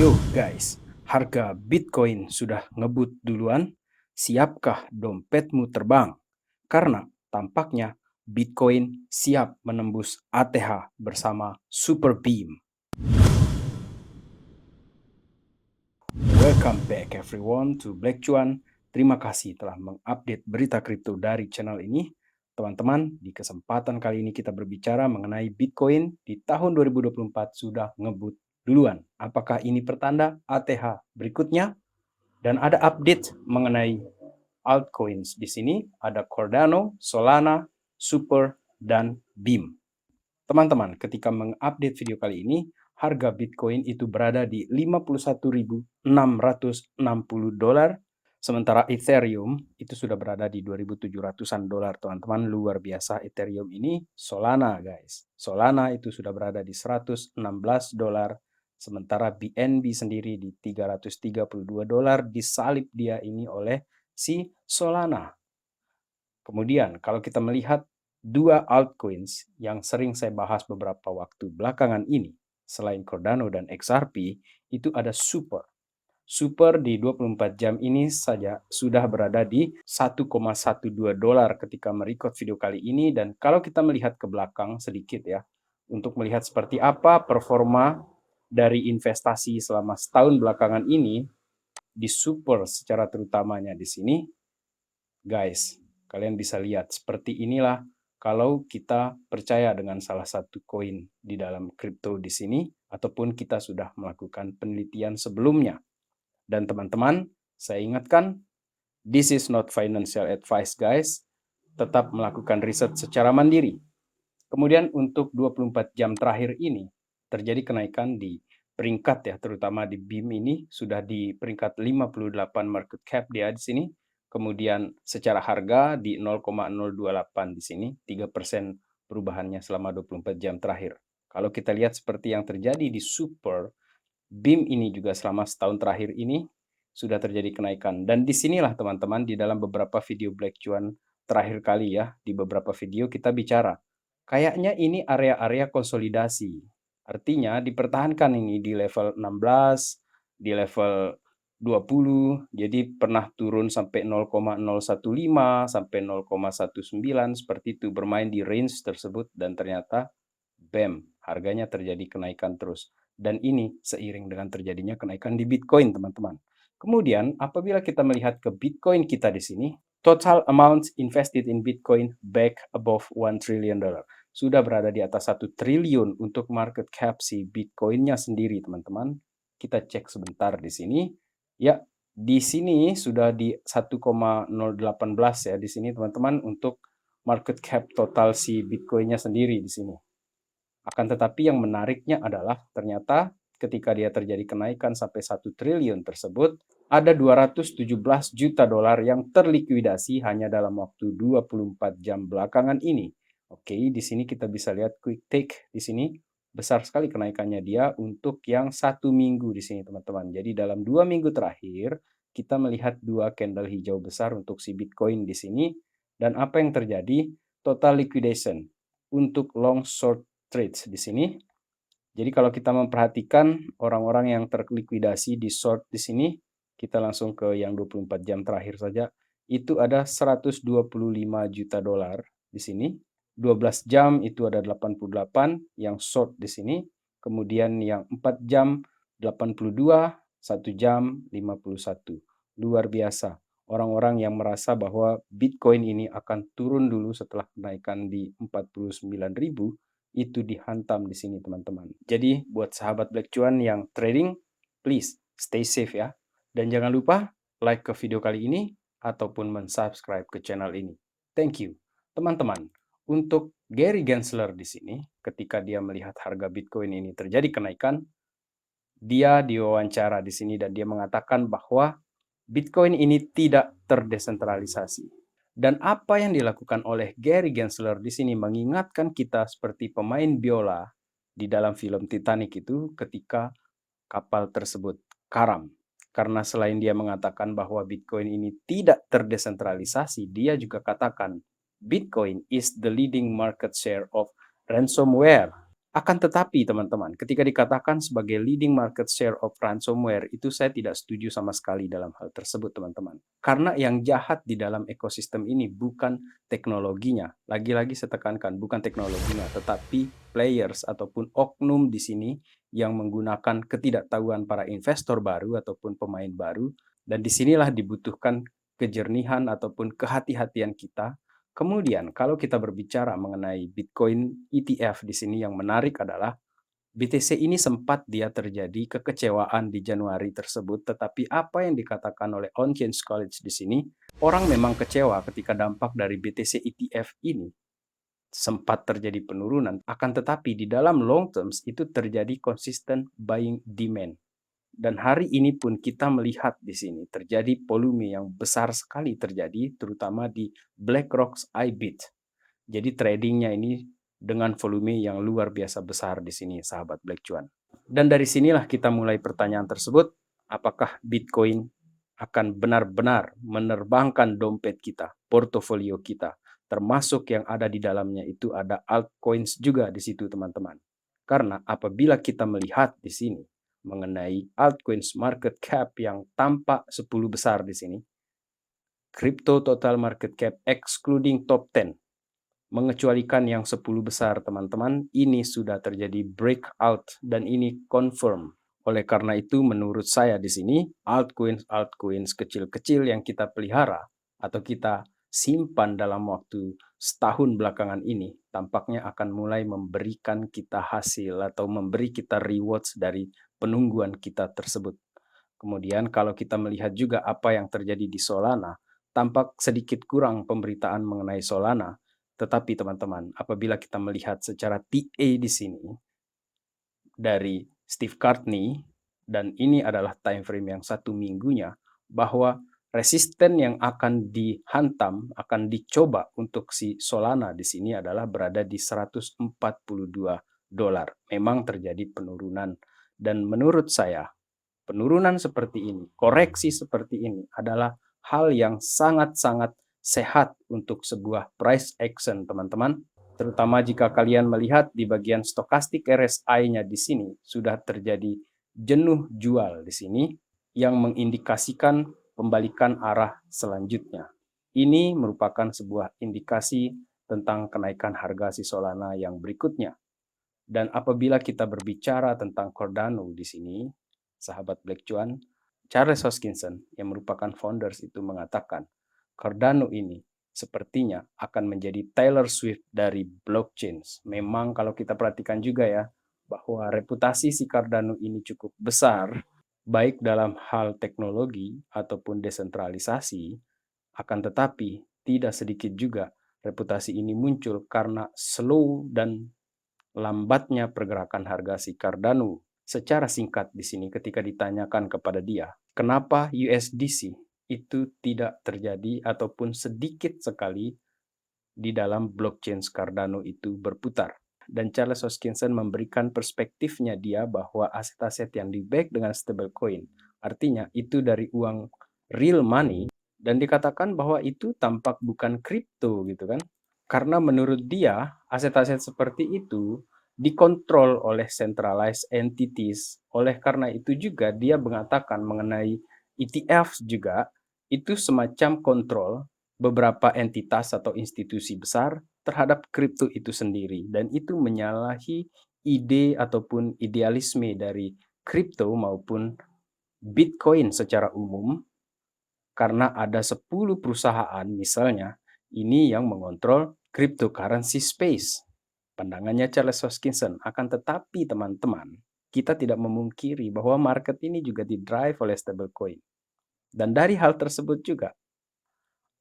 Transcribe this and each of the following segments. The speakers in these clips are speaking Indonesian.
Yo guys, harga Bitcoin sudah ngebut duluan? Siapkah dompetmu terbang? Karena tampaknya Bitcoin siap menembus ATH bersama Super Beam. Welcome back everyone to Black Cuan. Terima kasih telah mengupdate berita kripto dari channel ini. Teman-teman, di kesempatan kali ini kita berbicara mengenai Bitcoin di tahun 2024 sudah ngebut duluan. Apakah ini pertanda ATH berikutnya? Dan ada update mengenai altcoins di sini. Ada Cardano, Solana, Super, dan Beam. Teman-teman, ketika mengupdate video kali ini, harga Bitcoin itu berada di 51.660 dolar, sementara Ethereum itu sudah berada di 2.700-an dolar, teman-teman. Luar biasa Ethereum ini. Solana, guys. Solana itu sudah berada di 116 dolar, sementara BNB sendiri di 332 dolar, disalib dia ini oleh si Solana. Kemudian, kalau kita melihat dua altcoins yang sering saya bahas beberapa waktu belakangan ini, selain Cardano dan XRP, itu ada Super. Super di 24 jam ini saja sudah berada di 1,12 dolar ketika merecord video kali ini. Dan kalau kita melihat ke belakang sedikit ya, untuk melihat seperti apa performa dari investasi selama setahun belakangan ini, di Super secara terutamanya di sini, guys, kalian bisa lihat seperti inilah kalau kita percaya dengan salah satu koin di dalam kripto di sini, ataupun kita sudah melakukan penelitian sebelumnya. Dan teman-teman, saya ingatkan, this is not financial advice guys. Tetap melakukan riset secara mandiri. Kemudian untuk 24 jam terakhir ini, terjadi kenaikan di peringkat ya, terutama di BIM ini, sudah di peringkat 58 market cap dia di sini. Kemudian secara harga di 0,028 di sini, 3% perubahannya selama 24 jam terakhir. Kalau kita lihat seperti yang terjadi di Super, BIM ini juga selama setahun terakhir ini, sudah terjadi kenaikan. Dan disinilah teman-teman, di dalam beberapa video Black Cuan terakhir kali ya, di beberapa video kita bicara, kayaknya ini area-area konsolidasi. Artinya dipertahankan ini di level 16, di level 20, jadi pernah turun sampai 0,015 sampai 0,19 seperti itu, bermain di range tersebut, dan ternyata BAM, harganya terjadi kenaikan terus. Dan ini seiring dengan terjadinya kenaikan di Bitcoin, teman-teman. Kemudian, apabila kita melihat ke Bitcoin kita di sini, total amount invested in Bitcoin back above 1 trillion dollar. Sudah berada di atas 1 triliun untuk market cap si Bitcoin-nya sendiri, teman-teman. Kita cek sebentar di sini. Ya, di sini sudah di 1,018 ya di sini, teman-teman, untuk market cap total si Bitcoin-nya sendiri di sini. Akan tetapi yang menariknya adalah ternyata ketika dia terjadi kenaikan sampai 1 triliun tersebut, ada 217 juta dolar yang terlikuidasi hanya dalam waktu 24 jam belakangan ini. Oke, di sini kita bisa lihat quick take di sini. Besar sekali kenaikannya dia untuk yang 1 minggu di sini, teman-teman. Jadi dalam 2 minggu terakhir, kita melihat dua candle hijau besar untuk si Bitcoin di sini. Dan apa yang terjadi? Total liquidation untuk long short trades di sini. Jadi kalau kita memperhatikan orang-orang yang terlikuidasi di short di sini, kita langsung ke yang 24 jam terakhir saja, itu ada 125 juta dolar di sini. 12 jam itu ada 88 yang short di sini. Kemudian yang 4 jam 82, 1 jam 51. Luar biasa. Orang-orang yang merasa bahwa Bitcoin ini akan turun dulu setelah kenaikan di 49.000, itu dihantam di sini, teman-teman. Jadi buat sahabat Black Cuan yang trading, please stay safe ya. Dan jangan lupa like ke video kali ini ataupun mensubscribe ke channel ini. Thank you. Teman-teman, untuk Gary Gensler di sini, ketika dia melihat harga Bitcoin ini terjadi kenaikan, dia diwawancara di sini dan dia mengatakan bahwa Bitcoin ini tidak terdesentralisasi. Dan apa yang dilakukan oleh Gary Gensler di sini mengingatkan kita seperti pemain biola di dalam film Titanic itu ketika kapal tersebut karam. Karena selain dia mengatakan bahwa Bitcoin ini tidak terdesentralisasi, dia juga katakan Bitcoin is the leading market share of ransomware. Akan tetapi teman-teman, ketika dikatakan sebagai leading market share of ransomware, itu saya tidak setuju sama sekali dalam hal tersebut teman-teman. Karena yang jahat di dalam ekosistem ini bukan teknologinya. Lagi-lagi saya tekankan, bukan teknologinya, tetapi players ataupun oknum di sini yang menggunakan ketidaktahuan para investor baru ataupun pemain baru. Dan disinilah dibutuhkan kejernihan ataupun kehati-hatian kita. Kemudian kalau kita berbicara mengenai Bitcoin ETF di sini yang menarik adalah BTC ini sempat dia terjadi kekecewaan di Januari tersebut, tetapi apa yang dikatakan oleh On-Chain College di sini, orang memang kecewa ketika dampak dari BTC ETF ini sempat terjadi penurunan, akan tetapi di dalam long terms itu terjadi consistent buying demand. Dan hari ini pun kita melihat di sini terjadi volume yang besar sekali terjadi, terutama di BlackRock's IBIT. Jadi tradingnya ini dengan volume yang luar biasa besar di sini, sahabat Black Cuan. Dan dari sinilah kita mulai pertanyaan tersebut, apakah Bitcoin akan benar-benar menerbangkan dompet kita, portofolio kita, termasuk yang ada di dalamnya itu ada altcoins juga di situ teman-teman. Karena apabila kita melihat di sini, mengenai altcoins market cap yang tampak 10 besar di sini, crypto total market cap excluding top 10, mengecualikan yang 10 besar teman-teman, ini sudah terjadi breakout dan ini confirm. Oleh karena itu menurut saya di sini altcoins kecil-kecil yang kita pelihara atau kita simpan dalam waktu setahun belakangan ini tampaknya akan mulai memberikan kita hasil atau memberi kita rewards dari penungguan kita tersebut. Kemudian kalau kita melihat juga apa yang terjadi di Solana, tampak sedikit kurang pemberitaan mengenai Solana. Tetapi teman-teman, apabila kita melihat secara TA di sini dari Steve Cartney, dan ini adalah time frame yang 1 minggunya, bahwa resisten yang akan dihantam, akan dicoba untuk si Solana di sini adalah berada di $142. Memang terjadi penurunan. Dan menurut saya, penurunan seperti ini, koreksi seperti ini adalah hal yang sangat-sangat sehat untuk sebuah price action, teman-teman. Terutama jika kalian melihat di bagian stokastik RSI-nya di sini sudah terjadi jenuh jual di sini yang mengindikasikan pembalikan arah selanjutnya. Ini merupakan sebuah indikasi tentang kenaikan harga si Solana yang berikutnya. Dan apabila kita berbicara tentang Cardano di sini, sahabat Black Cuan, Charles Hoskinson yang merupakan founders itu mengatakan, Cardano ini sepertinya akan menjadi Taylor Swift dari blockchain. Memang kalau kita perhatikan juga ya, bahwa reputasi si Cardano ini cukup besar, baik dalam hal teknologi ataupun desentralisasi, akan tetapi tidak sedikit juga reputasi ini muncul karena slow dan lambatnya pergerakan harga si Cardano. Secara singkat di sini ketika ditanyakan kepada dia, kenapa USDC itu tidak terjadi ataupun sedikit sekali di dalam blockchain Cardano itu berputar. Dan Charles Hoskinson memberikan perspektifnya dia bahwa aset-aset yang di-back dengan stablecoin, artinya itu dari uang real money, dan dikatakan bahwa itu tampak bukan kripto gitu kan. Karena menurut dia, aset-aset seperti itu dikontrol oleh centralized entities. Oleh karena itu juga dia mengatakan mengenai ETF juga, itu semacam kontrol beberapa entitas atau institusi besar terhadap kripto itu sendiri. Dan itu menyalahi ide ataupun idealisme dari kripto maupun Bitcoin secara umum, karena ada 10 perusahaan misalnya ini yang mengontrol cryptocurrency space. Pandangannya Charles Hoskinson. Akan tetapi teman-teman, kita tidak memungkiri bahwa market ini juga didrive oleh stablecoin. Dan dari hal tersebut juga,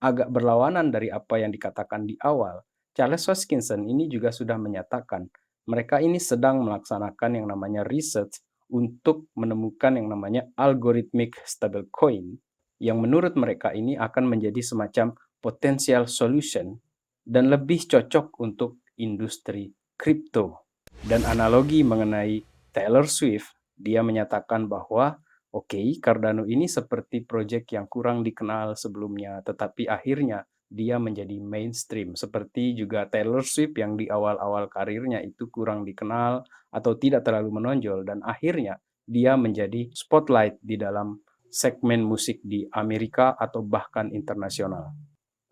agak berlawanan dari apa yang dikatakan di awal, Charles Hoskinson ini juga sudah menyatakan mereka ini sedang melaksanakan yang namanya research untuk menemukan yang namanya algorithmic stablecoin yang menurut mereka ini akan menjadi semacam potential solution dan lebih cocok untuk industri kripto. Dan analogi mengenai Taylor Swift, dia menyatakan bahwa oke, Cardano ini seperti proyek yang kurang dikenal sebelumnya, tetapi akhirnya dia menjadi mainstream. Seperti juga Taylor Swift yang di awal-awal karirnya itu kurang dikenal atau tidak terlalu menonjol dan akhirnya dia menjadi spotlight di dalam segmen musik di Amerika atau bahkan internasional.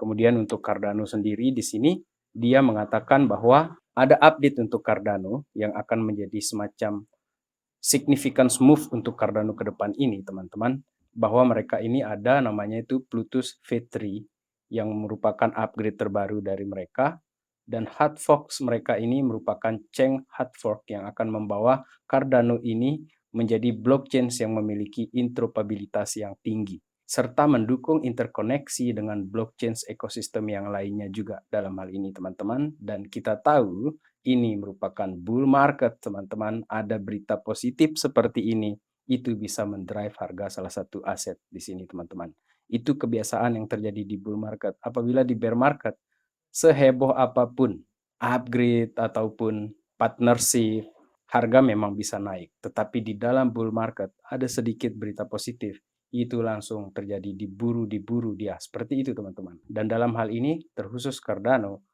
Kemudian untuk Cardano sendiri di sini dia mengatakan bahwa ada update untuk Cardano yang akan menjadi semacam significance move untuk Cardano ke depan ini, teman-teman, bahwa mereka ini ada namanya itu Plutus V3 yang merupakan upgrade terbaru dari mereka, dan hard fork mereka ini merupakan Chain hard fork yang akan membawa Cardano ini menjadi blockchain yang memiliki interoperabilitas yang tinggi serta mendukung interkoneksi dengan blockchain ekosistem yang lainnya juga dalam hal ini, teman-teman. Dan kita tahu ini merupakan bull market, teman-teman. Ada berita positif seperti ini, itu bisa mendrive harga salah satu aset di sini, teman-teman. Itu kebiasaan yang terjadi di bull market. Apabila di bear market, seheboh apapun upgrade ataupun partnership, harga memang bisa naik. Tetapi di dalam bull market ada sedikit berita positif, itu langsung terjadi diburu dia. Seperti itu, teman-teman. Dan dalam hal ini, terkhusus Cardano,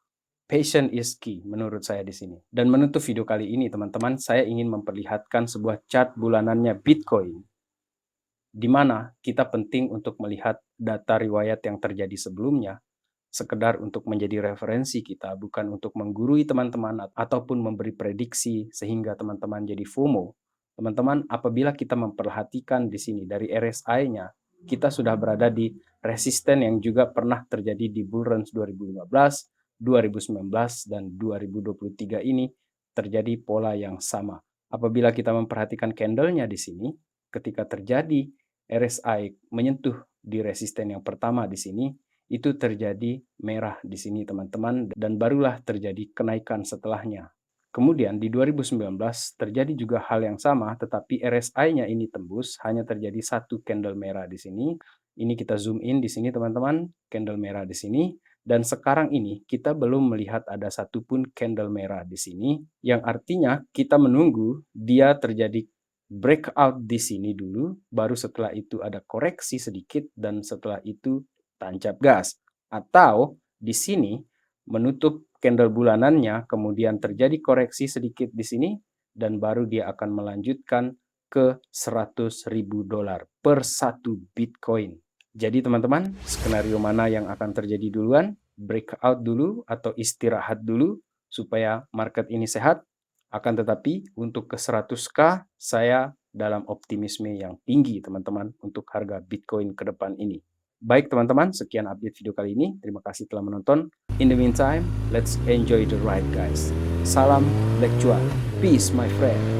passion is key menurut saya di sini. Dan menutup video kali ini, teman-teman, saya ingin memperlihatkan sebuah chart bulanannya Bitcoin, di mana kita penting untuk melihat data riwayat yang terjadi sebelumnya, sekedar untuk menjadi referensi kita, bukan untuk menggurui teman-teman ataupun memberi prediksi sehingga teman-teman jadi FOMO. Teman-teman, apabila kita memperhatikan di sini dari RSI-nya, kita sudah berada di resisten yang juga pernah terjadi di bull run 2015, 2019, dan 2023 ini terjadi pola yang sama. Apabila kita memperhatikan candle-nya di sini, ketika terjadi RSI menyentuh di resisten yang pertama di sini, itu terjadi merah di sini, teman-teman, dan barulah terjadi kenaikan setelahnya. Kemudian di 2019 terjadi juga hal yang sama, tetapi RSI-nya ini tembus, hanya terjadi satu candle merah di sini. Ini kita zoom in di sini, teman-teman, candle merah di sini. Dan sekarang ini kita belum melihat ada satupun candle merah di sini, yang artinya kita menunggu dia terjadi breakout di sini dulu, baru setelah itu ada koreksi sedikit, dan setelah itu tancap gas. Atau di sini menutup candle bulanannya, kemudian terjadi koreksi sedikit di sini, dan baru dia akan melanjutkan ke $100.000 per satu Bitcoin. Jadi teman-teman, skenario mana yang akan terjadi duluan? Breakout dulu atau istirahat dulu supaya market ini sehat? Akan tetapi untuk ke 100K saya dalam optimisme yang tinggi, teman-teman, untuk harga Bitcoin ke depan ini. Baik teman-teman, sekian update video kali ini. Terima kasih telah menonton. In the meantime, let's enjoy the ride guys. Salam Black Cuan. Peace my friend.